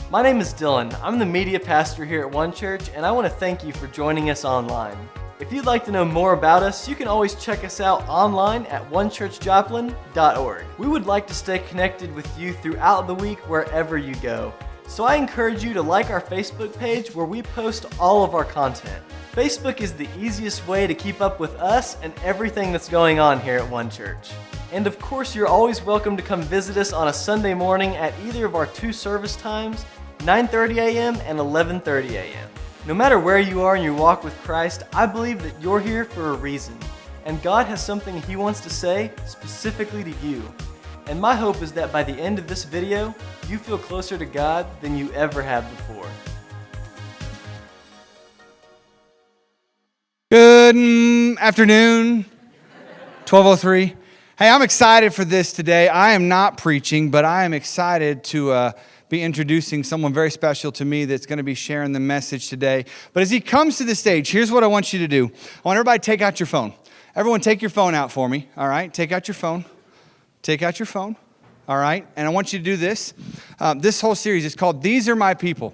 My name is Dylan. I'm the media pastor here at One Church, and I want to thank you for joining us online. If you'd like to know more about us, you can always check us out online at onechurchjoplin.org. We would like to stay connected with you throughout the week wherever you go. So I encourage you to like our Facebook page where we post all of our content. Facebook is the easiest way to keep up with us and everything that's going on here at One Church. And of course, you're always welcome to come visit us on a Sunday morning at either of our two service times, 9:30 a.m. and 11:30 a.m. No matter where you are in your walk with Christ, I believe that you're here for a reason, and God has something He wants to say specifically to you. And my hope is that by the end of this video, you feel closer to God than you ever have before. Good afternoon, 12:03. Hey, I'm excited for this today. I am not preaching, but I am excited to be introducing someone very special to me that's going to be sharing the message today. But as he comes to the stage, here's what I want you to do. I want everybody to take out your phone. Everyone take your phone out for me, all right? Take out your phone. Take out your phone, all right? And I want you to do this. This whole series is called These Are My People.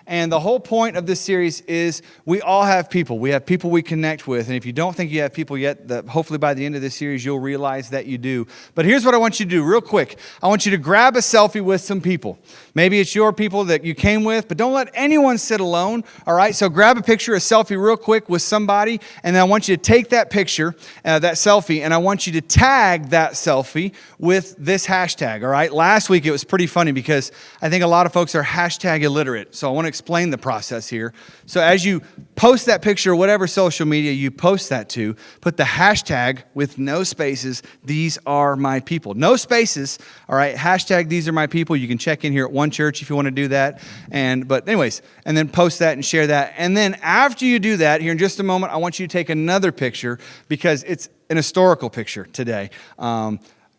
And the whole point of this series is we all have people. We have people we connect with. And if you don't think you have people yet, hopefully by the end of this series, you'll realize that you do. But here's what I want you to do real quick. I want you to grab a selfie with some people. Maybe it's your people that you came with, but don't let anyone sit alone, all right? So grab a picture, a selfie real quick with somebody, and then I want you to take that picture, that selfie, and I want you to tag that selfie with this hashtag, all right? Last week it was pretty funny because I think a lot of folks are hashtag illiterate. So I want to explain the process here. So as you post that picture, whatever social media you post that to, put the hashtag with no spaces, these are my people. No spaces, all right? Hashtag these are my people. You can check in here at One Church if you want to do that. But anyways, and then post that and share that. And then after you do that, here in just a moment, I want you to take another picture because it's an historical picture today.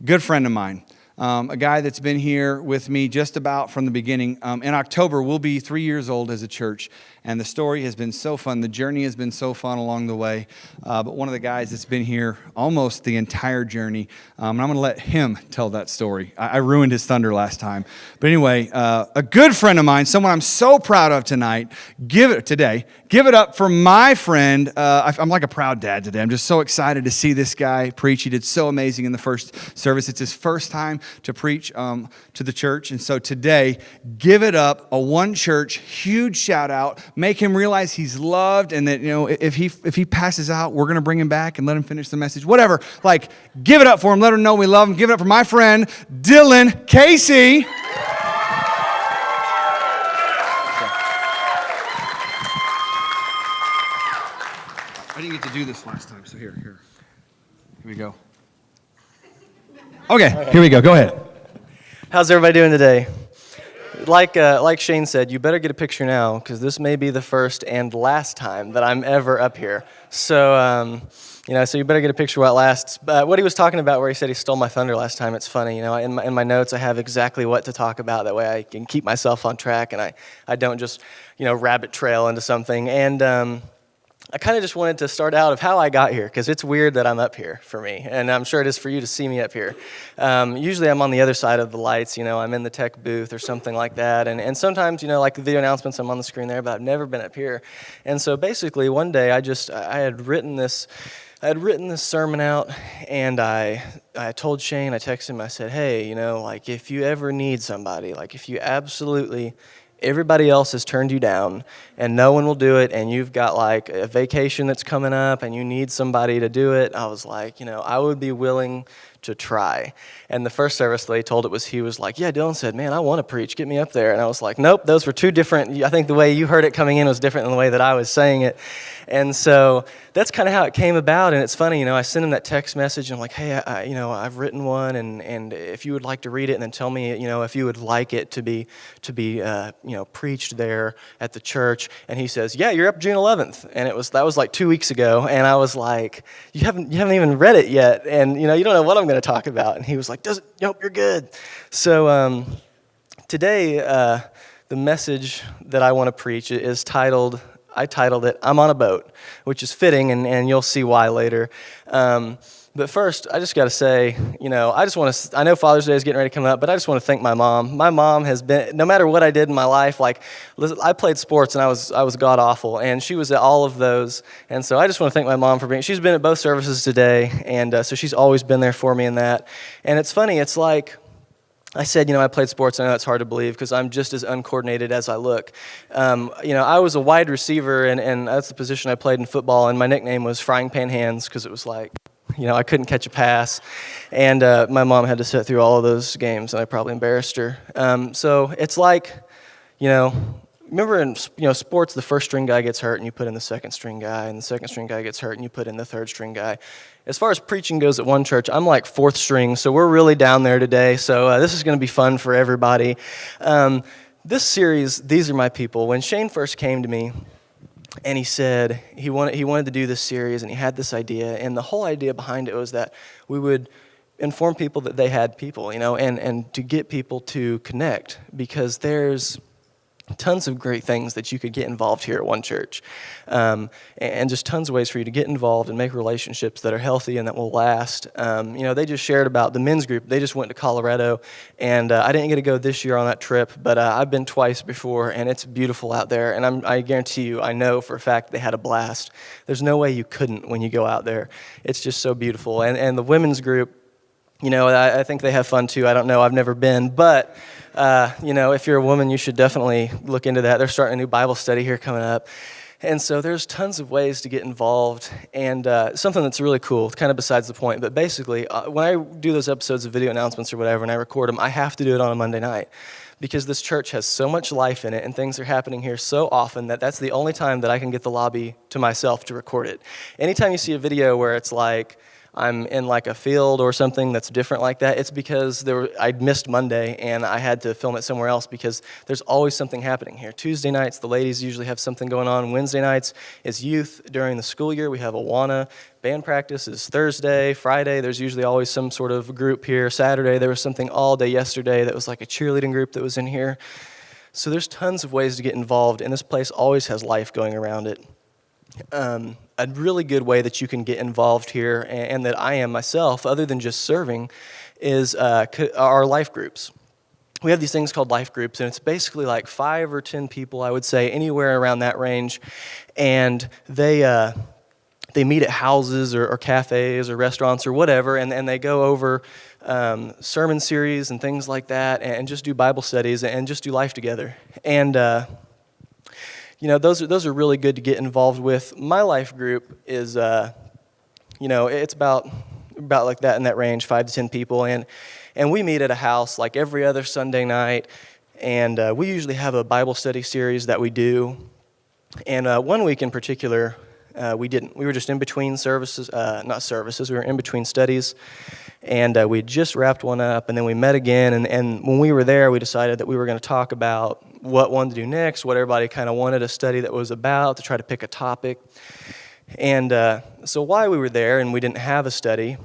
Good friend of mine. A guy that's been here with me just about from the beginning. In October, we'll be 3 years old as a church, and the story has been so fun. The journey has been so fun along the way. But one of the guys that's been here almost the entire journey, and I'm going to let him tell that story. I ruined his thunder last time. But anyway, a good friend of mine, someone I'm so proud of tonight, give it up for my friend. I'm like a proud dad today. I'm just so excited to see this guy preach. He did so amazing in the first service. It's his first time to preach to the church. And so today, give it up, a One Church, huge shout out. Make him realize he's loved and that, if he passes out, we're going to bring him back and let him finish the message. Whatever. Like, give it up for him. Let him know we love him. Give it up for my friend, Dylan Casey. I didn't get to do this last time, so here we go. Okay, here we go. Go ahead. How's everybody doing today? Like Shane said, you better get a picture now because this may be the first and last time that I'm ever up here. So, so you better get a picture while it lasts. What he was talking about where he said he stole my thunder last time, it's funny. In my notes, I have exactly what to talk about. That way I can keep myself on track and I don't just, rabbit trail into something. And I kind of just wanted to start out of how I got here, because it's weird that I'm up here for me, and I'm sure it is for you to see me up here. Usually I'm on the other side of the lights, I'm in the tech booth or something like that, and sometimes, like the video announcements, I'm on the screen there, but I've never been up here. And so basically one day I had written this sermon out, and I told Shane, I texted him, I said, hey, if you ever need somebody, if you absolutely... everybody else has turned you down and no one will do it, and you've got a vacation that's coming up and you need somebody to do it, I was like, I would be willing to try. And the first service that he told it was, he was like, yeah, Dylan said, man, I want to preach, get me up there. And I was like, nope, those were two different, I think the way you heard it coming in was different than the way that I was saying it. And so that's kind of how it came about. And it's funny, I sent him that text message and I'm like, hey, I've written one, and if you would like to read it, and then tell me, if you would like it to be preached there at the church. And he says, yeah, you're up June 11th. And that was like 2 weeks ago. And I was like, you haven't even read it yet. And, you don't know what I'm going to talk about. And he was like, nope, you're good. So today, the message that I want to preach is I titled it, I'm on a Boat, which is fitting, and you'll see why later. But first, I just got to say, I know Father's Day is getting ready to come up, but I just want to thank my mom. My mom has been, no matter what I did in my life, like, listen, I played sports and I was god awful, and she was at all of those. And so I just want to thank my mom for she's been at both services today, and so she's always been there for me in that. And it's funny, it's like, I said, I played sports. I know it's hard to believe because I'm just as uncoordinated as I look. I was a wide receiver, and that's the position I played in football, and my nickname was Frying Pan Hands because it was like, I couldn't catch a pass, and my mom had to sit through all of those games, and I probably embarrassed her. So it's like, remember in sports, the first string guy gets hurt, and you put in the second string guy, and the second string guy gets hurt, and you put in the third string guy. As far as preaching goes at one church, I'm like fourth string, so we're really down there today. So this is going to be fun for everybody. This series, These Are My People, when Shane first came to me, and he said he wanted to do this series, and he had this idea, and the whole idea behind it was that we would inform people that they had people, and to get people to connect, because there's tons of great things that you could get involved here at One Church, and just tons of ways for you to get involved and make relationships that are healthy and that will last. They just shared about the men's group. They just went to Colorado, and I didn't get to go this year on that trip, but I've been twice before, and it's beautiful out there, and I guarantee you, I know for a fact they had a blast. There's no way you couldn't when you go out there. It's just so beautiful. And the women's group, I think they have fun too. I don't know. I've never been, but if you're a woman, you should definitely look into that. They're starting a new Bible study here coming up. And so there's tons of ways to get involved, and something that's really cool, kind of besides the point, but basically, when I do those episodes of video announcements or whatever, and I record them, I have to do it on a Monday night, because this church has so much life in it, and things are happening here so often that that's the only time that I can get the lobby to myself to record it. Anytime you see a video where it's like, I'm in like a field or something that's different like that, it's because I'd missed Monday and I had to film it somewhere else, because there's always something happening here. Tuesday nights, the ladies usually have something going on. Wednesday nights is youth during the school year. We have Awana. Band practice is Thursday. Friday, there's usually always some sort of group here. Saturday, there was something all day yesterday that was like a cheerleading group that was in here. So there's tons of ways to get involved, and this place always has life going around it. A really good way that you can get involved here, and that I am myself, other than just serving, is our life groups. We have these things called life groups, and it's basically like 5 or 10 people, I would say, anywhere around that range, and they meet at houses or cafes or restaurants or whatever, and they go over sermon series and things like that, and just do Bible studies and just do life together. And those are really good to get involved with. My life group is, it's about like that in that range, 5 to 10 people, and we meet at a house like every other Sunday night, and we usually have a Bible study series that we do. And one week in particular, we didn't. We were just in between services, not services. We were in between studies, and we just wrapped one up, and then we met again. And when we were there, we decided that we were going to talk about what one to do next, what everybody kind of wanted a study that was about, to try to pick a topic. And so while we were there and we didn't have a study,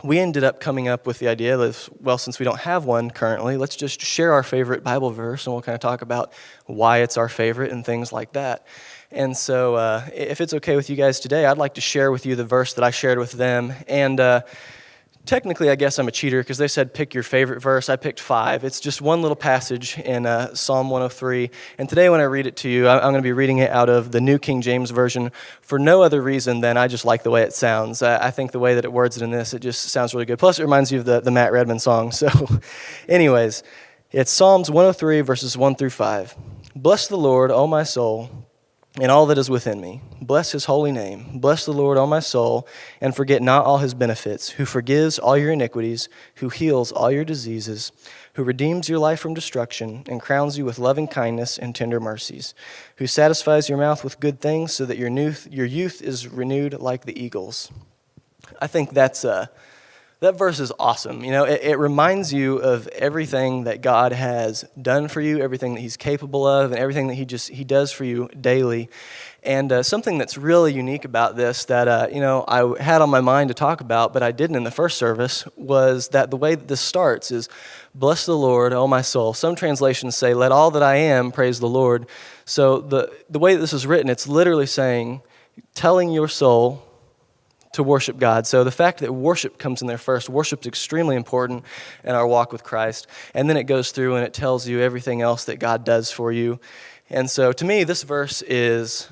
we ended up coming up with the idea that, well, since we don't have one currently, let's just share our favorite Bible verse, and we'll kind of talk about why it's our favorite and things like that. And so if it's okay with you guys today, I'd like to share with you the verse that I shared with them. And technically, I guess I'm a cheater, because they said pick your favorite verse. I picked 5. It's just one little passage in Psalm 103. And today when I read it to you, I'm going to be reading it out of the New King James Version for no other reason than I just like the way it sounds. I think the way that it words it in this, it just sounds really good. Plus, it reminds you of the Matt Redman song. So anyways, it's Psalms 103, verses 1 through 5. Bless the Lord, O my soul, and all that is within me. Bless his holy name. Bless the Lord, O my soul, and forget not all his benefits, who forgives all your iniquities, who heals all your diseases, who redeems your life from destruction, and crowns you with loving kindness and tender mercies, who satisfies your mouth with good things, so that your youth is renewed like the eagles. I think that verse is awesome. It reminds you of everything that God has done for you, everything that he's capable of, and everything that he does for you daily. And something that's really unique about this that, I had on my mind to talk about, but I didn't in the first service, was that the way that this starts is, bless the Lord, O my soul. Some translations say, let all that I am praise the Lord. So the way that this is written, it's literally saying, telling your soul to worship God. So the fact that worship comes in there first, worship's extremely important in our walk with Christ. And then it goes through and it tells you everything else that God does for you. And so to me, this verse is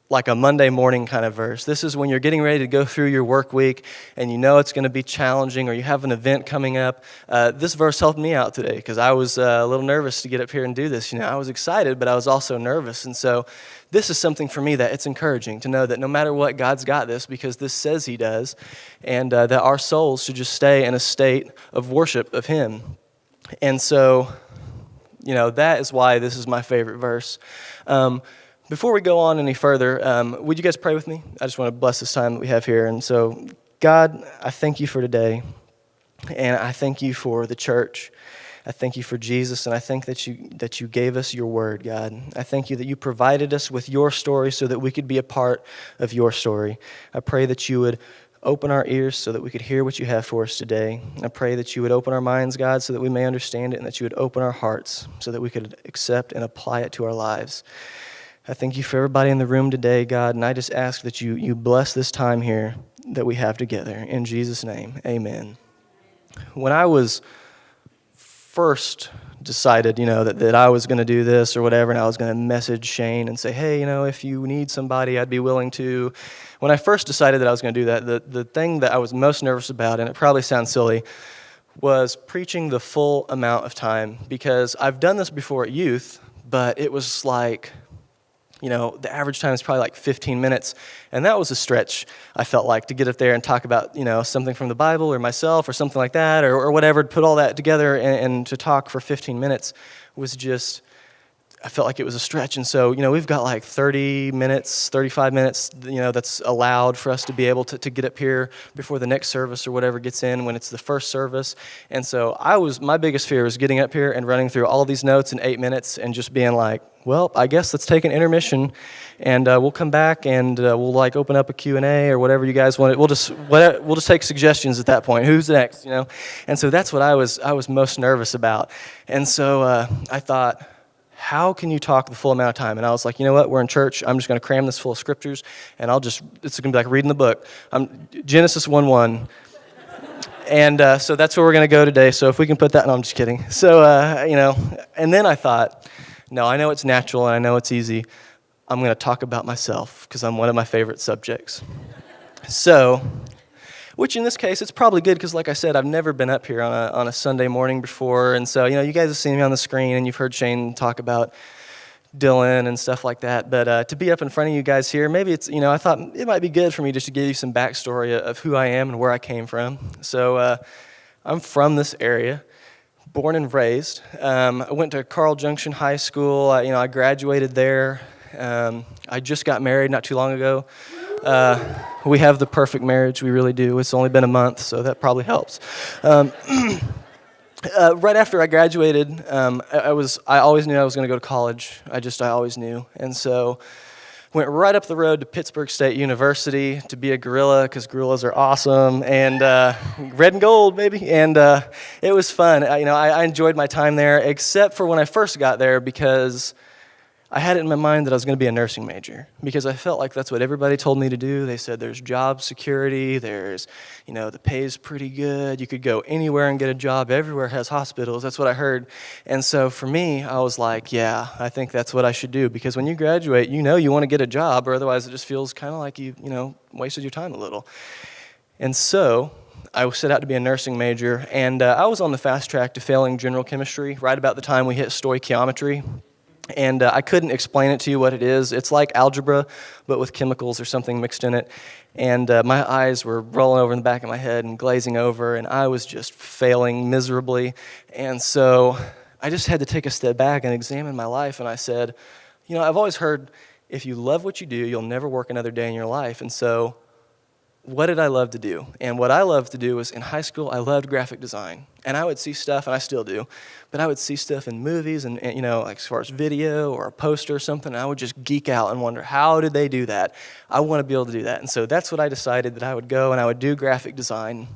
like a Monday morning kind of verse. This is when you're getting ready to go through your work week and you know it's going to be challenging or you have an event coming up. This verse helped me out today because I was a little nervous to get up here and do this. I was excited, but I was also nervous. And so this is something for me that it's encouraging to know that no matter what, God's got this because this says he does, and that our souls should just stay in a state of worship of him. And so, that is why this is my favorite verse. Before we go on any further, would you guys pray with me? I just want to bless this time that we have here. And so, God, I thank you for today, and I thank you for the church. I thank you for Jesus, and I thank that you gave us your word, God. I thank you that you provided us with your story so that we could be a part of your story. I pray that you would open our ears so that we could hear what you have for us today. I pray that you would open our minds, God, so that we may understand it, and that you would open our hearts so that we could accept and apply it to our lives. I thank you for everybody in the room today, God, and I just ask that you bless this time here that we have together. In Jesus' name, amen. When I was first decided, that I was going to do this or whatever, and I was going to message Shane and say, hey, if you need somebody, I'd be willing to. When I first decided that I was going to do that, the thing that I was most nervous about, and it probably sounds silly, was preaching the full amount of time, because I've done this before at youth, but it was like, the average time is probably like 15 minutes, and that was a stretch, I felt like, to get up there and talk about, something from the Bible or myself or something like that or whatever, to put all that together and to talk for 15 minutes was just, I felt like it was a stretch. And so, we've got like 30 minutes, 35 minutes, that's allowed for us to be able to get up here before the next service or whatever gets in when it's the first service. And so my biggest fear was getting up here and running through all these notes in 8 minutes and just being like, well, I guess let's take an intermission and we'll come back and we'll open up a Q&A or whatever you guys want. We'll just take suggestions at that point. Who's next, And so that's what I was most nervous about. And so I thought, how can you talk the full amount of time? And I was like, you know what? We're in church. I'm just going to cram this full of scriptures, and it's going to be like reading the book. Genesis 1:1. And so that's where we're going to go today. So if we can put that, no, I'm just kidding. So, and then I thought, no, I know it's natural and I know it's easy. I'm going to talk about myself because I'm one of my favorite subjects. So, which in this case, it's probably good because, like I said, I've never been up here on a Sunday morning before. And so, you guys have seen me on the screen and you've heard Shane talk about Dylan and stuff like that. But to be up in front of you guys here, maybe it's, I thought it might be good for me just to give you some backstory of who I am and where I came from. So I'm from this area, born and raised. I went to Carl Junction High School. I graduated there. I just got married not too long ago. We have the perfect marriage, we really do. It's only been a month, so that probably helps. Right after I graduated, I always knew I was going to go to college. I always knew. And so went right up the road to Pittsburgh State University to be a gorilla, because gorillas are awesome, and red and gold, baby. And it was fun. I enjoyed my time there, except for when I first got there, because I had it in my mind that I was going to be a nursing major, because I felt like that's what everybody told me to do. They said there's job security, there's, the pay's pretty good, you could go anywhere and get a job, everywhere has hospitals, that's what I heard. And so for me, I was like, yeah, I think that's what I should do, because when you graduate, you want to get a job, or otherwise it just feels kind of like you wasted your time a little. And so I set out to be a nursing major, and I was on the fast track to failing general chemistry right about the time we hit stoichiometry. And I couldn't explain it to you what it is. It's like algebra, but with chemicals or something mixed in it. And my eyes were rolling over in the back of my head and glazing over, and I was just failing miserably. And so I just had to take a step back and examine my life. And I said, I've always heard, if you love what you do, you'll never work another day in your life. And so what did I love to do? And what I loved to do was, in high school, I loved graphic design. And I would see stuff, and I still do, but I would see stuff in movies and like as far as video or a poster or something, and I would just geek out and wonder, how did they do that? I want to be able to do that. And so that's what I decided, that I would go and I would do graphic design.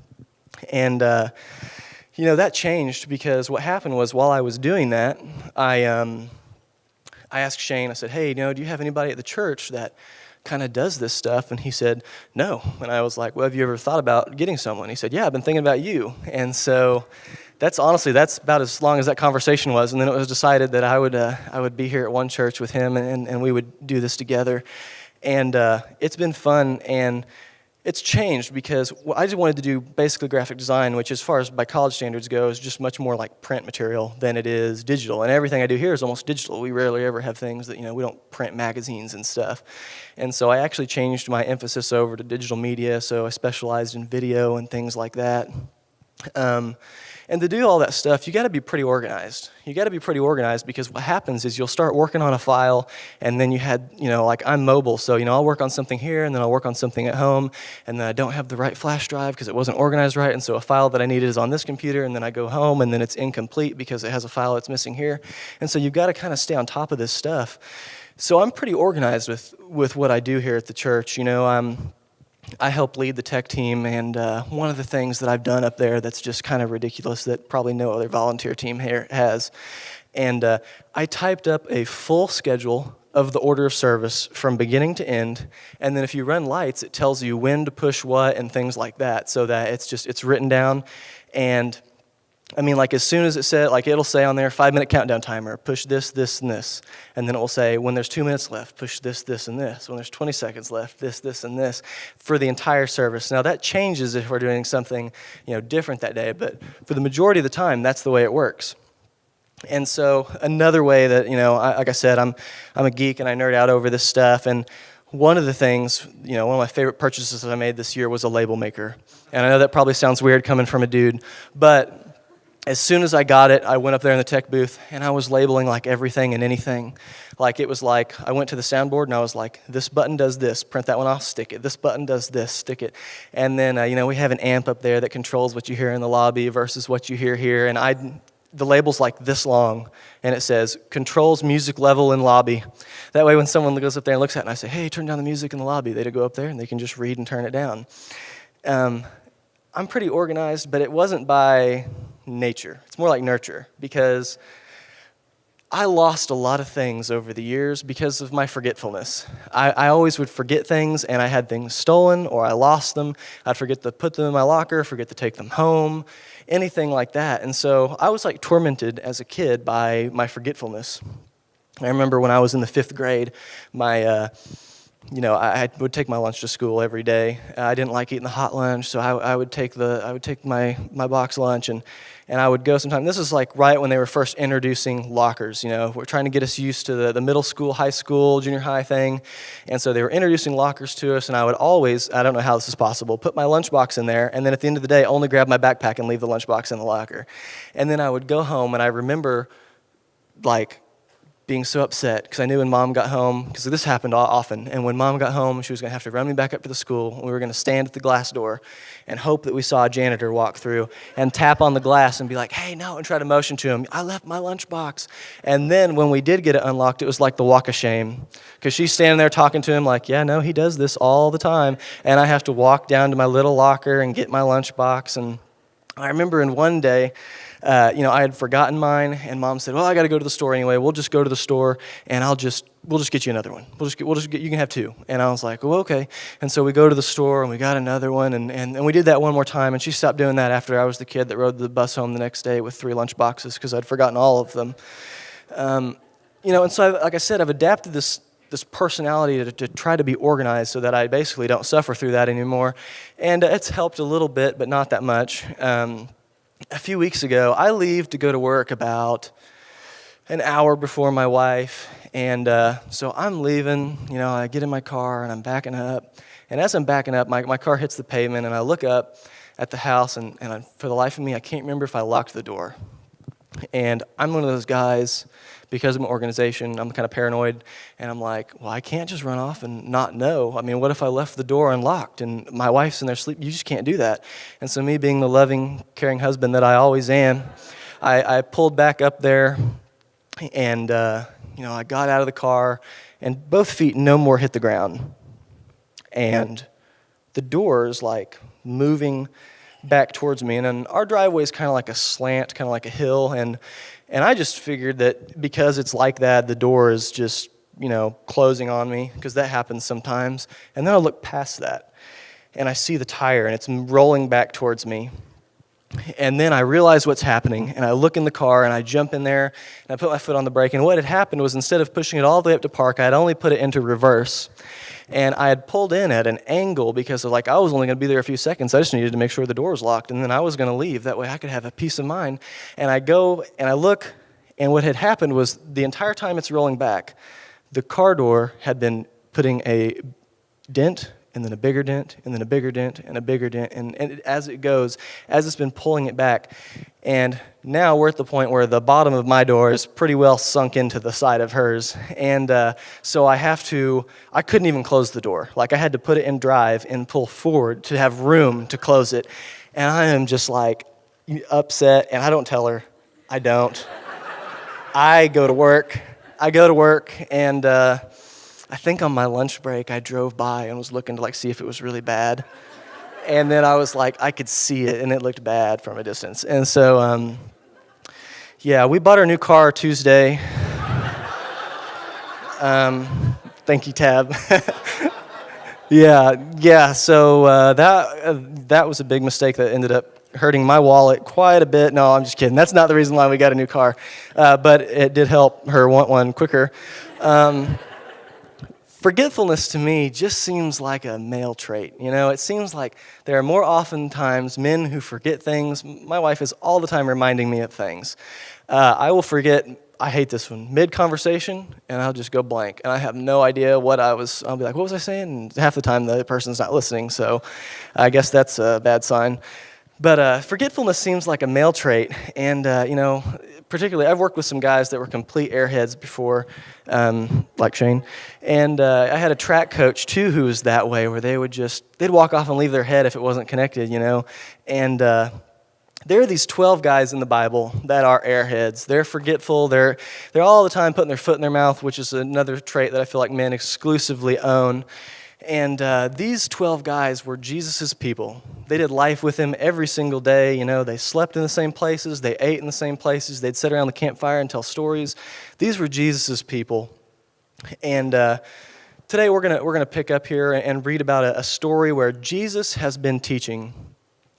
And, that changed, because what happened was, while I was doing that, I asked Shane, I said, hey, do you have anybody at the church that kind of does this stuff? And he said, no. And I was like, well, have you ever thought about getting someone? He said, yeah, I've been thinking about you. And so that's about as long as that conversation was. And then it was decided that I would be here at one church with him, and we would do this together. And it's been fun, and it's changed because I just wanted to do basically graphic design, which as far as by college standards goes, just much more like print material than it is digital. And everything I do here is almost digital. We rarely ever have things that, we don't print magazines and stuff. And so I actually changed my emphasis over to digital media, so I specialized in video and things like that. And to do all that stuff, you got to be pretty organized. You got to be pretty organized because what happens is you'll start working on a file, and then like I'm mobile, so I'll work on something here, and then I'll work on something at home, and then I don't have the right flash drive because it wasn't organized right, and so a file that I needed is on this computer, and then I go home, and then it's incomplete because it has a file that's missing here, and so you've got to kind of stay on top of this stuff. So I'm pretty organized with what I do here at the church. I help lead the tech team, and one of the things that I've done up there that's just kind of ridiculous that probably no other volunteer team here has, and I typed up a full schedule of the order of service from beginning to end, and then if you run lights, it tells you when to push what and things like that, so that it's written down. And like as soon as it said, like it'll say on there, 5-minute countdown timer, push this, this, and this. And then it will say, when there's 2 minutes left, push this, this, and this. When there's 20 seconds left, this, and this, for the entire service. Now that changes if we're doing something, different that day, but for the majority of the time, that's the way it works. And so another way that, like I said, I'm a geek and I nerd out over this stuff, and one of the things, one of my favorite purchases that I made this year was a label maker. And I know that probably sounds weird coming from a dude, but as soon as I got it, I went up there in the tech booth, and I was labeling like everything and anything. Like it was like I went to the soundboard, and I was like, this button does this, print that one off, stick it. This button does this, stick it. And then, we have an amp up there that controls what you hear in the lobby versus what you hear here. And the label's like this long, and it says, controls music level in lobby. That way when someone goes up there and looks at it, and I say, hey, turn down the music in the lobby, they'd go up there, and they can just read and turn it down. I'm pretty organized, but it wasn't by nature. It's more like nurture, because I lost a lot of things over the years because of my forgetfulness. I always would forget things, and I had things stolen or I lost them. I'd forget to put them in my locker, forget to take them home, anything like that. And so I was like tormented as a kid by my forgetfulness. I remember when I was in the 5th grade, I would take my lunch to school every day. I didn't like eating the hot lunch, so I would take my box lunch, and I would go sometime. This is like right when they were first introducing lockers. We're trying to get us used to the middle school, high school, junior high thing, and so they were introducing lockers to us. And I would always, I don't know how this is possible, put my lunchbox in there, and then at the end of the day, only grab my backpack and leave the lunchbox in the locker. And then I would go home, and I remember like being so upset because I knew when Mom got home, because this happened often, and when Mom got home, she was going to have to run me back up to the school, and we were going to stand at the glass door and hope that we saw a janitor walk through and tap on the glass and be like, hey, no, and try to motion to him, I left my lunchbox. And then when we did get it unlocked, it was like the walk of shame, because she's standing there talking to him like, yeah, no, he does this all the time, and I have to walk down to my little locker and get my lunchbox. And I remember in one day, I had forgotten mine, and Mom said, well, I got to go to the store anyway. We'll just go to the store, and we'll just get you another one. You can have 2. And I was like, well, okay. And so we go to the store, and we got another one, and we did that one more time, and she stopped doing that after I was the kid that rode the bus home the next day with 3 lunch boxes because I'd forgotten all of them. And so, like I said, I've adapted this personality to try to be organized so that I basically don't suffer through that anymore. And it's helped a little bit, but not that much. A few weeks ago, I leave to go to work about an hour before my wife, and so I'm leaving, I get in my car, and I'm backing up, and as I'm backing up, my car hits the pavement, and I look up at the house, and for the life of me, I can't remember if I locked the door. And I'm one of those guys, because of my organization, I'm kind of paranoid, and I'm like, well, I can't just run off and not know. I mean, what if I left the door unlocked and my wife's in there sleep? You just can't do that. And so me being the loving, caring husband that I always am, I pulled back up there, and I got out of the car, and both feet no more hit the ground. And the door is like moving back towards me, and then our driveway is kind of like a slant, kind of like a hill, and I just figured that because it's like that, the door is just closing on me, because that happens sometimes. And then I look past that, and I see the tire, and it's rolling back towards me. And then I realize what's happening, and I look in the car, and I jump in there, and I put my foot on the brake. And what had happened was, instead of pushing it all the way up to park, I had only put it into reverse. And I had pulled in at an angle because of, I was only going to be there a few seconds. I just needed to make sure the door was locked, and then I was going to leave. That way I could have a peace of mind. And I go, and I look, and what had happened was, the entire time it's rolling back, the car door had been putting a dent, and then a bigger dent, and then a bigger dent, and a bigger dent, and as it goes, as it's been pulling it back, and now we're at the point where the bottom of my door is pretty well sunk into the side of hers, and so I couldn't even close the door. I had to put it in drive and pull forward to have room to close it, and I am just upset, and I don't tell her. I don't. I go to work, and I think on my lunch break, I drove by and was looking to see if it was really bad. And then I was I could see it, and it looked bad from a distance. And so, we bought our new car Tuesday. Thank you, Tab. So that was a big mistake that ended up hurting my wallet quite a bit. No, I'm just kidding. That's not the reason why we got a new car. But it did help her want one quicker. Forgetfulness to me just seems like a male trait. It seems like there are more often times men who forget things. My wife is all the time reminding me of things. I will forget, I hate this one, mid-conversation, and I'll just go blank. And I have no idea I'll be like, what was I saying? And half the time the person's not listening, so I guess that's a bad sign. But forgetfulness seems like a male trait, and particularly I've worked with some guys that were complete airheads before, like Shane, and I had a track coach too who was that way, where they'd walk off and leave their head if it wasn't connected, and there are these 12 guys in the Bible that are airheads. They're forgetful. They're all the time putting their foot in their mouth, which is another trait that I feel like men exclusively own. And these 12 guys were Jesus' people. They did life with him every single day. They slept in the same places. They ate in the same places. They'd sit around the campfire and tell stories. These were Jesus' people. And today we're gonna pick up here and read about a story where Jesus has been teaching.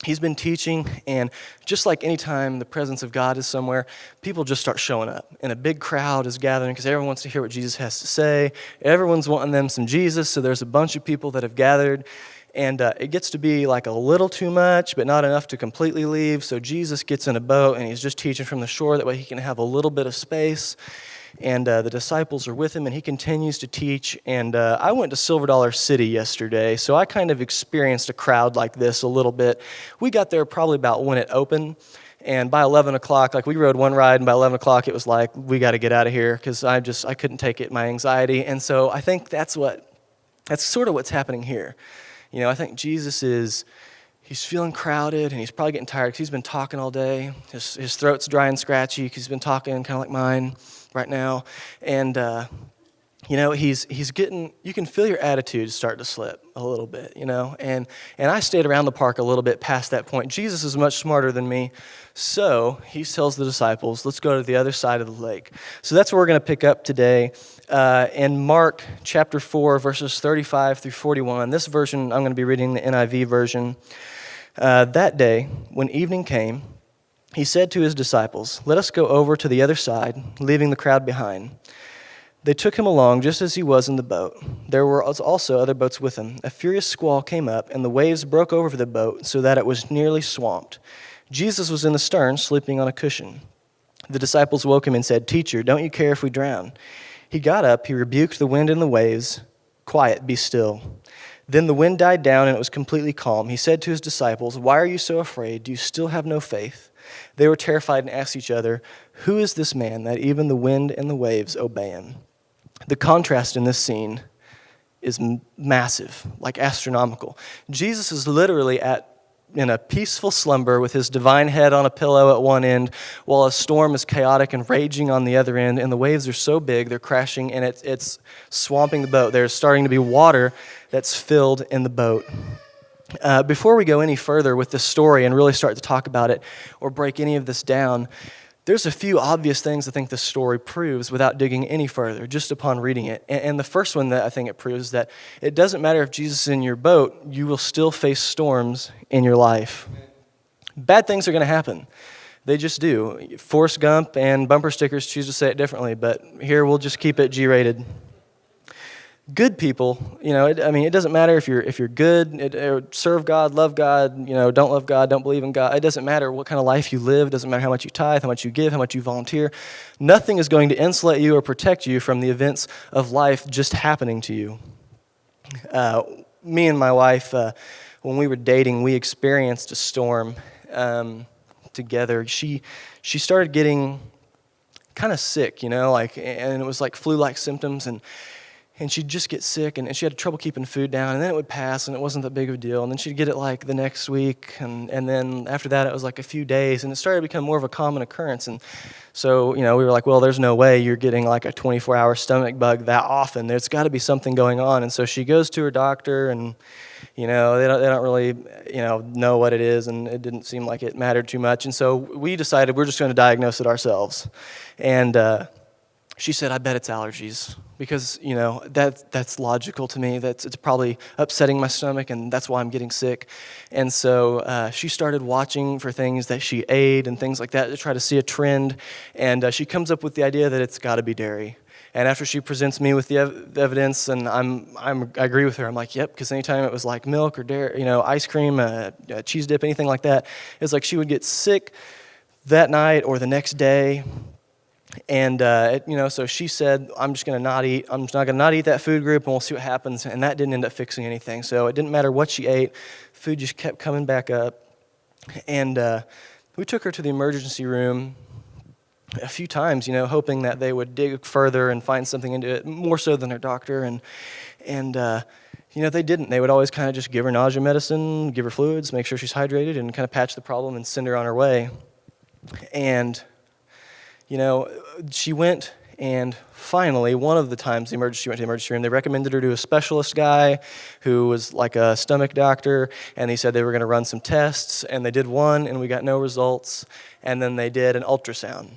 He's been teaching, and just like any time the presence of God is somewhere, people just start showing up. And a big crowd is gathering because everyone wants to hear what Jesus has to say. Everyone's wanting them some Jesus, so there's a bunch of people that have gathered. And it gets to be a little too much, but not enough to completely leave. So Jesus gets in a boat, and he's just teaching from the shore. That way he can have a little bit of space. And the disciples are with him, and he continues to teach. And I went to Silver Dollar City yesterday, so I kind of experienced a crowd like this a little bit. We got there probably about when it opened, and by 11 o'clock, we rode one ride, and by 11 o'clock it was we got to get out of here, because I couldn't take it, my anxiety. And so I think that's sort of what's happening here. I think Jesus he's feeling crowded, and he's probably getting tired because he's been talking all day. His throat's dry and scratchy because he's been talking kind of like mine right now. And, he's getting, you can feel your attitude start to slip a little bit, And I stayed around the park a little bit past that point. Jesus is much smarter than me. So he tells the disciples, let's go to the other side of the lake. So that's where we're going to pick up today. In Mark chapter 4, verses 35 through 41. This version, I'm going to be reading the NIV version. That day, when evening came, he said to his disciples, let us go over to the other side, leaving the crowd behind. They took him along just as he was in the boat. There were also other boats with him. A furious squall came up, and the waves broke over the boat so that it was nearly swamped. Jesus was in the stern, sleeping on a cushion. The disciples woke him and said, Teacher, don't you care if we drown? He got up, he rebuked the wind and the waves. Quiet, be still. Then the wind died down, and it was completely calm. He said to his disciples, Why are you so afraid? Do you still have no faith? They were terrified and asked each other, Who is this man that even the wind and the waves obey him? The contrast in this scene is massive, astronomical. Jesus is literally in a peaceful slumber with his divine head on a pillow at one end, while a storm is chaotic and raging on the other end, and the waves are so big, they're crashing, and it's swamping the boat. There's starting to be water that's filled in the boat. Before we go any further with this story and really start to talk about it or break any of this down, there's a few obvious things I think this story proves without digging any further, just upon reading it. And the first one that I think it proves is that it doesn't matter if Jesus is in your boat, you will still face storms in your life. Bad things are going to happen. They just do. Forrest Gump and bumper stickers choose to say it differently, but here we'll just keep it G-rated. Good people, it doesn't matter if you're good, serve God, love God, don't love God, don't believe in God. It doesn't matter what kind of life you live. It doesn't matter how much you tithe, how much you give, how much you volunteer. Nothing is going to insulate you or protect you from the events of life just happening to you. Me and my wife, when we were dating, we experienced a storm together. She started getting kind of sick, and it was like flu-like symptoms, and she'd just get sick, and she had trouble keeping food down, and then it would pass, and it wasn't that big of a deal, and then she'd get it like the next week, and then after that it was like a few days, and it started to become more of a common occurrence. And so, we were like, well, there's no way you're getting like a 24-hour stomach bug that often. There's got to be something going on. And so she goes to her doctor, and they don't really know what it is, and it didn't seem like it mattered too much. And so we decided we're just going to diagnose it ourselves. And she said, I bet it's allergies, because, that's logical to me. It's probably upsetting my stomach, and that's why I'm getting sick. And so she started watching for things that she ate and things like that to try to see a trend. And she comes up with the idea that it's got to be dairy. And after she presents me with the evidence, and I agree with her, I'm like, yep, because anytime it was like milk or dairy, ice cream, cheese dip, anything like that, it's like she would get sick that night or the next day. And, so she said, I'm just not going to not eat that food group, and we'll see what happens. And that didn't end up fixing anything. So it didn't matter what she ate. Food just kept coming back up. And we took her to the emergency room a few times, hoping that they would dig further and find something into it, more so than her doctor. And they didn't. They would always kind of just give her nausea medicine, give her fluids, make sure she's hydrated, and kind of patch the problem and send her on her way. And she went, and finally, one of the times she went to the emergency room, they recommended her to a specialist guy who was like a stomach doctor, and he said they were going to run some tests, and they did one, and we got no results, and then they did an ultrasound.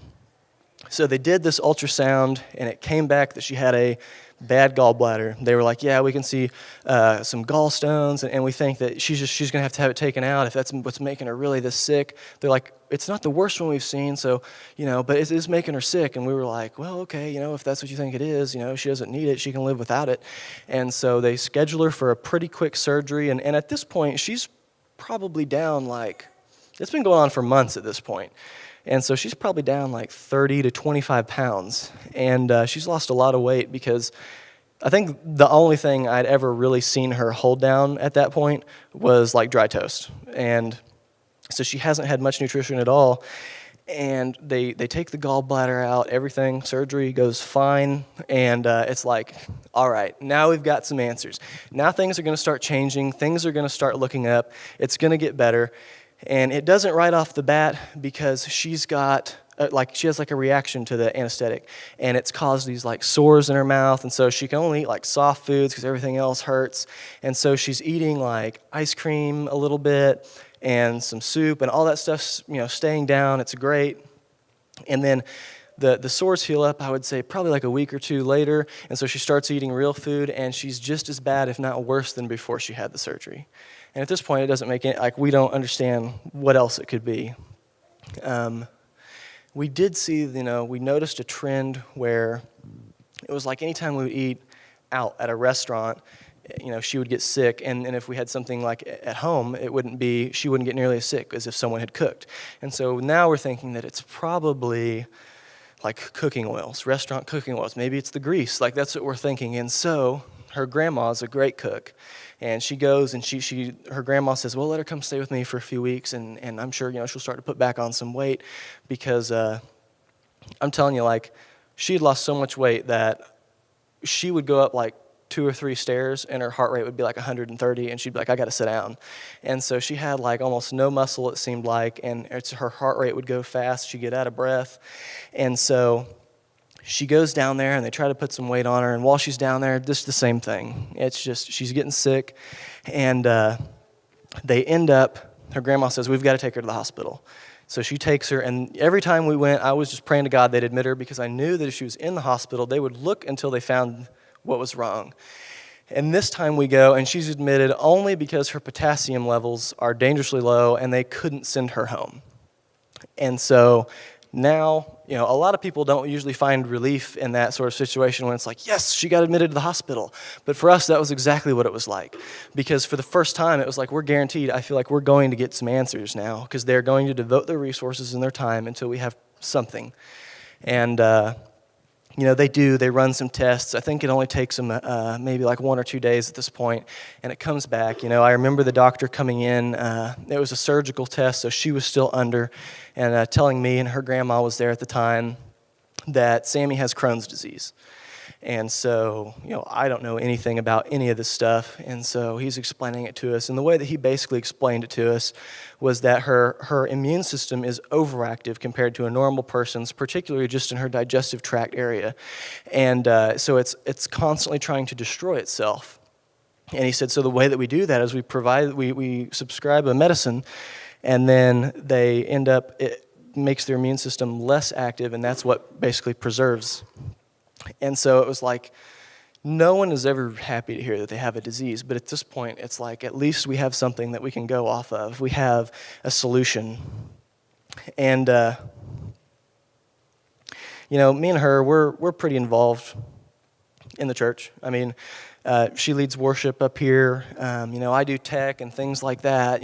So they did this ultrasound, and it came back that she had a bad gallbladder. They were like, yeah, we can see some gallstones, and we think that she's going to have it taken out if that's what's making her really this sick. They're like, it's not the worst one we've seen, so, but it is making her sick. And we were like, well, okay, if that's what you think it is, she doesn't need it, she can live without it. And so they scheduled her for a pretty quick surgery, and at this point, she's probably down it's been going on for months at this point. And so she's probably down 30 to 25 pounds. And she's lost a lot of weight, because I think the only thing I'd ever really seen her hold down at that point was dry toast. And so she hasn't had much nutrition at all. And they take the gallbladder out, everything, surgery goes fine. And it's like, all right, now we've got some answers. Now things are going to start changing. Things are going to start looking up. It's going to get better. And it doesn't right off the bat, because she's got, she has a reaction to the anesthetic, and it's caused these sores in her mouth, and so she can only eat soft foods because everything else hurts. And so she's eating ice cream a little bit and some soup, and all that stuff's staying down. It's great. And then the sores heal up, I would say, probably a week or two later, and so she starts eating real food, and she's just as bad, if not worse, than before she had the surgery. And at this point, it doesn't make it, we don't understand what else it could be. We did see, we noticed a trend where it was anytime we would eat out at a restaurant, she would get sick, and if we had something at home, she wouldn't get nearly as sick as if someone had cooked. And so now we're thinking that it's probably cooking oils, restaurant cooking oils. Maybe it's the grease, that's what we're thinking. And so her grandma's a great cook. And she goes, and her grandma says, well, let her come stay with me for a few weeks, and I'm sure, she'll start to put back on some weight, because I'm telling you, she had lost so much weight that she would go up 2 or 3 stairs, and her heart rate would be 130, and she'd be like, I got to sit down. And so she had almost no muscle, it seemed like, and her heart rate would go fast. She'd get out of breath. And so she goes down there, and they try to put some weight on her, and while she's down there, just the same thing. It's just, she's getting sick, and they end up, her grandma says, we've got to take her to the hospital. So she takes her, and every time we went, I was just praying to God they'd admit her because I knew that if she was in the hospital, they would look until they found what was wrong. And this time we go, and she's admitted only because her potassium levels are dangerously low, and they couldn't send her home. And so now, a lot of people don't usually find relief in that sort of situation when it's like, yes, she got admitted to the hospital. But for us, that was exactly what it was like. Because for the first time, it was like, we're guaranteed, I feel like we're going to get some answers now, because they're going to devote their resources and their time until we have something. And, they run some tests. I think it only takes them maybe like 1 or 2 days at this point, and it comes back. I remember the doctor coming in. It was a surgical test, so she was still under, and telling me, and her grandma was there at the time, that Sammy has Crohn's disease. And so, I don't know anything about any of this stuff, and so he's explaining it to us. And the way that he basically explained it to us was that her immune system is overactive compared to a normal person's, particularly just in her digestive tract area. And so it's constantly trying to destroy itself. And he said, so the way that we do that is we subscribe a medicine, and then it makes their immune system less active, and that's what basically preserves. And so it was like, no one is ever happy to hear that they have a disease, but at this point, it's like, at least we have something that we can go off of. We have a solution. And, me and her, we're pretty involved in the church. I mean, she leads worship up here. I do tech and things like that.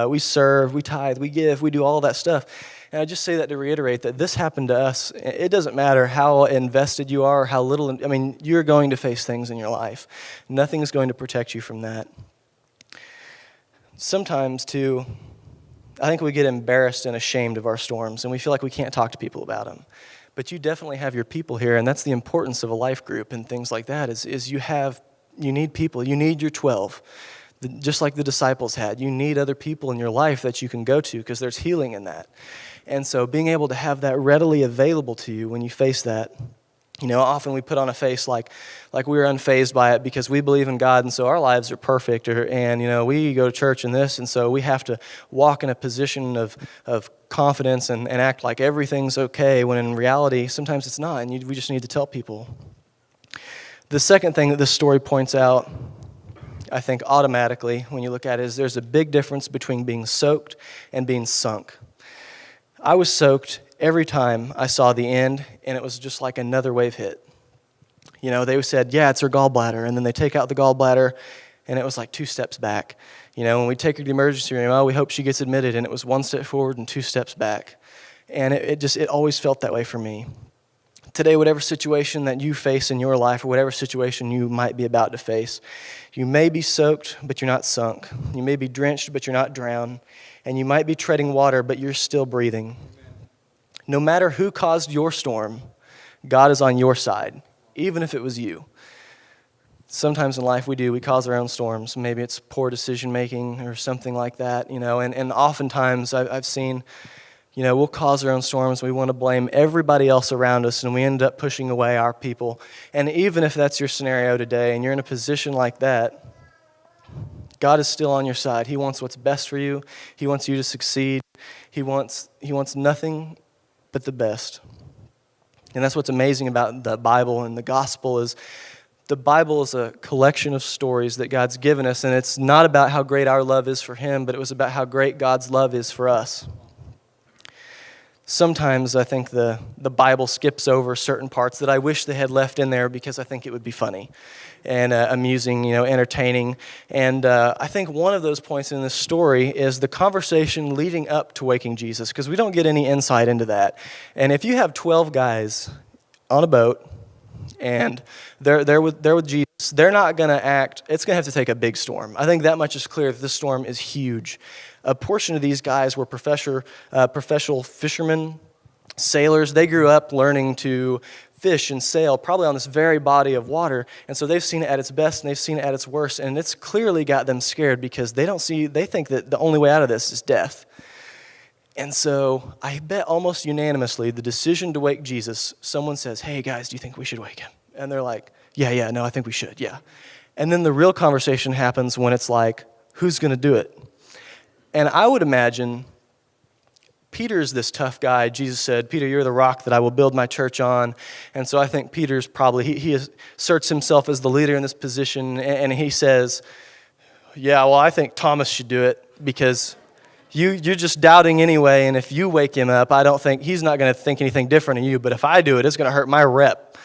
We serve, we tithe, we give, we do all that stuff. And I just say that to reiterate that this happened to us. It doesn't matter how invested you are, how little, you're going to face things in your life. Nothing's going to protect you from that. Sometimes, too, I think we get embarrassed and ashamed of our storms, and we feel like we can't talk to people about them. But you definitely have your people here, and that's the importance of a life group and things like that, is you need people. You need your 12. Just like the disciples had. You need other people in your life that you can go to because there's healing in that. And so being able to have that readily available to you when you face that, often we put on a face like we're unfazed by it because we believe in God, and so our lives are perfect, and we go to church and this, and so we have to walk in a position of confidence and act like everything's okay, when in reality, sometimes it's not, and we just need to tell people. The second thing that this story points out, I think automatically when you look at it, is there's a big difference between being soaked and being sunk. I was soaked every time I saw the end, and it was just like another wave hit. They said, yeah, it's her gallbladder, and then they take out the gallbladder, and it was like 2 steps back. When we take her to the emergency room, we hope she gets admitted, and it was 1 step forward and 2 steps back. And it always felt that way for me. Today, whatever situation that you face in your life, or whatever situation you might be about to face, you may be soaked, but you're not sunk. You may be drenched, but you're not drowned. And you might be treading water, but you're still breathing. No matter who caused your storm, God is on your side, even if it was you. Sometimes in life we cause our own storms. Maybe it's poor decision making or something like that, and oftentimes I've seen, we'll cause our own storms. We want to blame everybody else around us, and we end up pushing away our people. And even if that's your scenario today and you're in a position like that, God is still on your side. He wants what's best for you. He wants you to succeed. He wants nothing but the best. And that's what's amazing about the Bible and the gospel is the Bible is a collection of stories that God's given us, and it's not about how great our love is for Him, but it was about how great God's love is for us. Sometimes I think the Bible skips over certain parts that I wish they had left in there because I think it would be funny and amusing, entertaining. And I think one of those points in this story is the conversation leading up to waking Jesus, because we don't get any insight into that. And if you have 12 guys on a boat and they're with Jesus, they're not going to act. It's going to have to take a big storm. I think that much is clear that this storm is huge. A portion of these guys were professional fishermen, sailors. They grew up learning to fish and sail, probably on this very body of water. And so they've seen it at its best and they've seen it at its worst. And it's clearly got them scared because they think that the only way out of this is death. And so I bet almost unanimously the decision to wake Jesus, someone says, hey guys, do you think we should wake him? And they're like, yeah, no, I think we should, yeah. And then the real conversation happens when it's like, who's going to do it? And I would imagine Peter's this tough guy. Jesus said, Peter, you're the rock that I will build my church on. And so I think Peter's probably, he asserts himself as the leader in this position, and he says, yeah, well, I think Thomas should do it because you're just doubting anyway, and if you wake him up, I don't think, he's not going to think anything different of you, but if I do it, it's going to hurt my rep.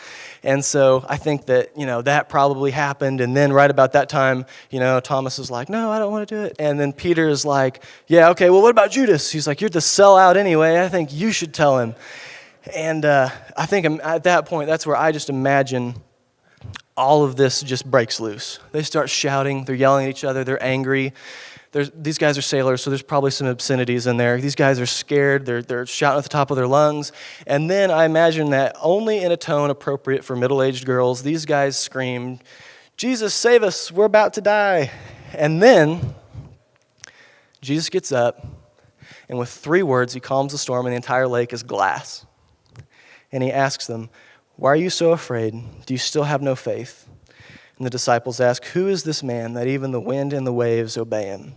And so I think that, that probably happened. And then right about that time, Thomas is like, no, I don't want to do it. And then Peter is like, yeah, okay, well, what about Judas? He's like, you're the sellout anyway. I think you should tell him. And I think at that point, that's where I just imagine all of this just breaks loose. They start shouting. They're yelling at each other. They're angry. These guys are sailors, so there's probably some obscenities in there. These guys are scared. They're shouting at the top of their lungs. And then I imagine that only in a tone appropriate for middle-aged girls, these guys scream, Jesus, save us. We're about to die. And then Jesus gets up, and with 3 words, he calms the storm, and the entire lake is glass. And he asks them, why are you so afraid? Do you still have no faith? And the disciples ask, who is this man that even the wind and the waves obey him?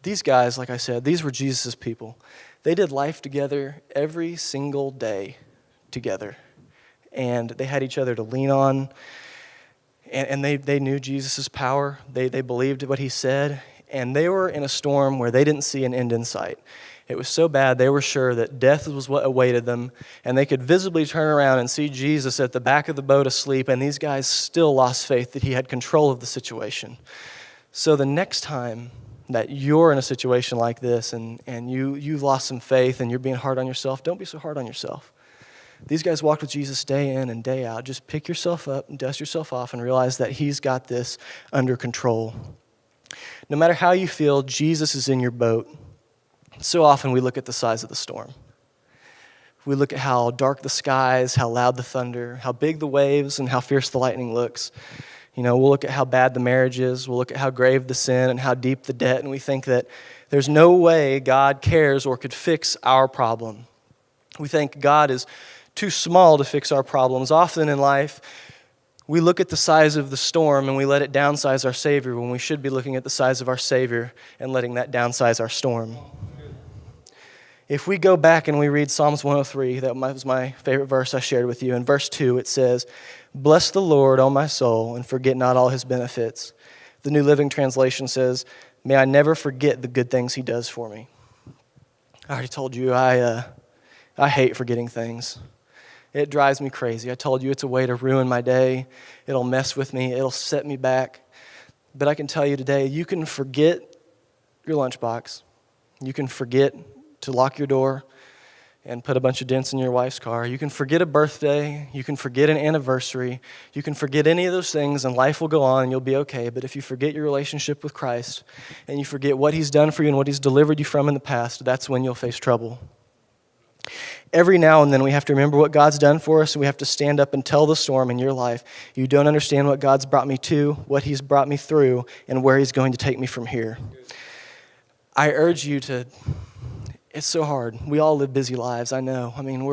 These guys, like I said, these were Jesus' people. They did life together every single day together. And they had each other to lean on. And they knew Jesus' power. They believed what he said. And they were in a storm where they didn't see an end in sight. It was so bad, they were sure that death was what awaited them. And they could visibly turn around and see Jesus at the back of the boat asleep. And these guys still lost faith that he had control of the situation. So the next time that you're in a situation like this and you've lost some faith and you're being hard on yourself, don't be so hard on yourself. These guys walked with Jesus day in and day out. Just pick yourself up and dust yourself off and realize that he's got this under control. No matter how you feel, Jesus is in your boat. So often we look at the size of the storm. We look at how dark the skies, how loud the thunder, how big the waves, and how fierce the lightning looks. We'll look at how bad the marriage is. We'll look at how grave the sin and how deep the debt, and we think that there's no way God cares or could fix our problem. We think God is too small to fix our problems. Often in life, we look at the size of the storm and we let it downsize our Savior when we should be looking at the size of our Savior and letting that downsize our storm. If we go back and we read Psalms 103, that was my favorite verse I shared with you. In verse 2, it says, bless the Lord, O my soul, and forget not all his benefits. The New Living Translation says, may I never forget the good things he does for me. I already told you I hate forgetting things. It drives me crazy. I told you it's a way to ruin my day. It'll mess with me. It'll set me back. But I can tell you today, you can forget your lunchbox. You can forget to lock your door and put a bunch of dents in your wife's car. You can forget a birthday. You can forget an anniversary. You can forget any of those things, and life will go on, and you'll be okay. But if you forget your relationship with Christ and you forget what he's done for you and what he's delivered you from in the past, that's when you'll face trouble. Every now and then we have to remember what God's done for us, and we have to stand up and tell the storm in your life, you don't understand what God's brought me to, what he's brought me through, and where he's going to take me from here. I urge you to... It's so hard. We all live busy lives, I know. I mean,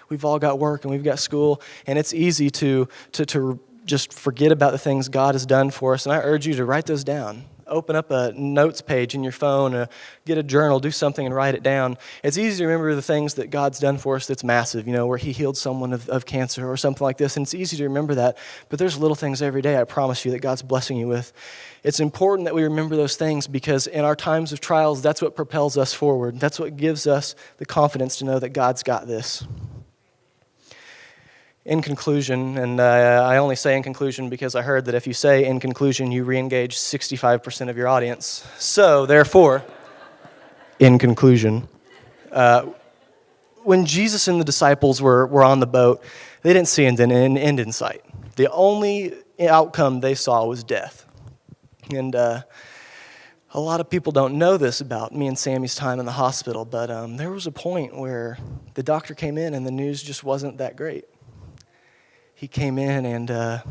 we've all got work and we've got school, and it's easy to just forget about the things God has done for us, and I urge you to write those down. Open up a notes page in your phone, get a journal, do something and write it down. It's easy to remember the things that God's done for us that's massive, where he healed someone of cancer or something like this, and it's easy to remember that, but there's little things every day, I promise you, that God's blessing you with. It's important that we remember those things because in our times of trials, that's what propels us forward. That's what gives us the confidence to know that God's got this. In conclusion, and I only say in conclusion because I heard that if you say in conclusion, you re-engage 65% of your audience. So, therefore, in conclusion, when Jesus and the disciples were on the boat, they didn't see an end in sight. The only outcome they saw was death. And a lot of people don't know this about me and Sammy's time in the hospital, but there was a point where the doctor came in and the news just wasn't that great. He came in and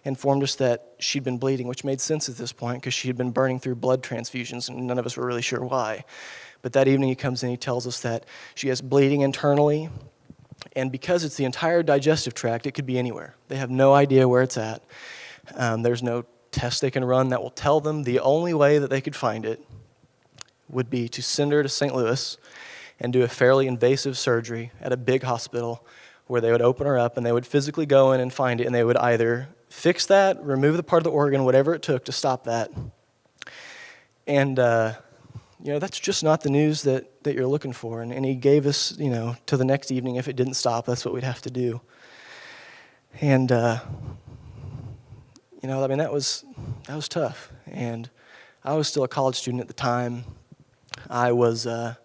informed us that she'd been bleeding, which made sense at this point because she had been burning through blood transfusions, and none of us were really sure why. But that evening he comes in, he tells us that she has bleeding internally, and because it's the entire digestive tract, it could be anywhere. They have no idea where it's at. There's no test they can run that will tell them. The only way that they could find it would be to send her to St. Louis and do a fairly invasive surgery at a big hospital where they would open her up and they would physically go in and find it, and they would either fix that, remove the part of the organ, whatever it took to stop that. And, that's just not the news that you're looking for. And he gave us, to the next evening, if it didn't stop, that's what we'd have to do. And, that was tough. And I was still a college student at the time. I was, so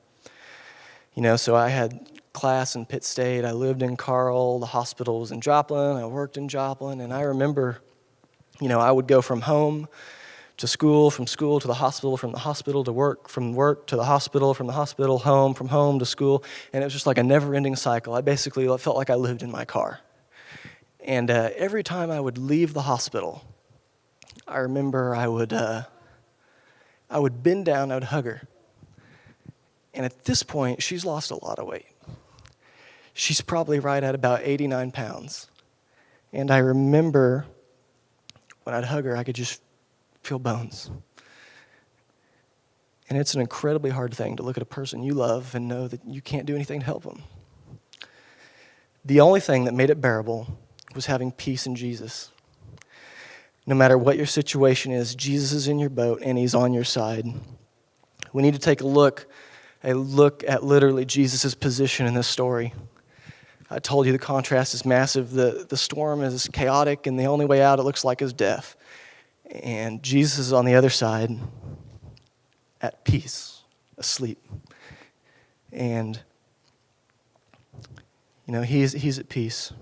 I had class in Pitt State. I lived in Carl. The hospital was in Joplin. I worked in Joplin. And I remember, I would go from home to school, from school to the hospital, from the hospital to work, from work to the hospital, from the hospital home, from home to school. And it was just like a never-ending cycle. I basically felt like I lived in my car. And every time I would leave the hospital, I remember I would bend down, I would hug her. And at this point, she's lost a lot of weight. She's probably right at about 89 pounds. And I remember when I'd hug her, I could just feel bones. And it's an incredibly hard thing to look at a person you love and know that you can't do anything to help them. The only thing that made it bearable was having peace in Jesus. No matter what your situation is, Jesus is in your boat and he's on your side. We need to take a look at literally Jesus' position in this story. I told you the contrast is massive. The storm is chaotic, and the only way out, it looks like, is death. And Jesus is on the other side, at peace, asleep. And, he's at peace.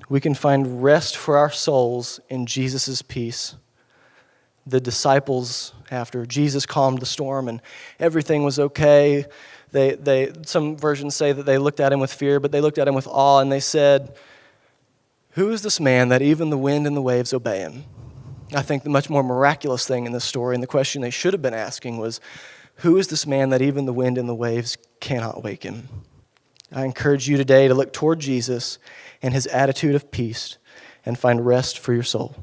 We can find rest for our souls in Jesus' peace. The disciples, after Jesus calmed the storm and everything was okay, some versions say that they looked at him with fear, but they looked at him with awe, and they said, "Who is this man that even the wind and the waves obey him?" I think the much more miraculous thing in this story, and the question they should have been asking, was, who is this man that even the wind and the waves cannot wake him? I encourage you today to look toward Jesus and his attitude of peace and find rest for your soul.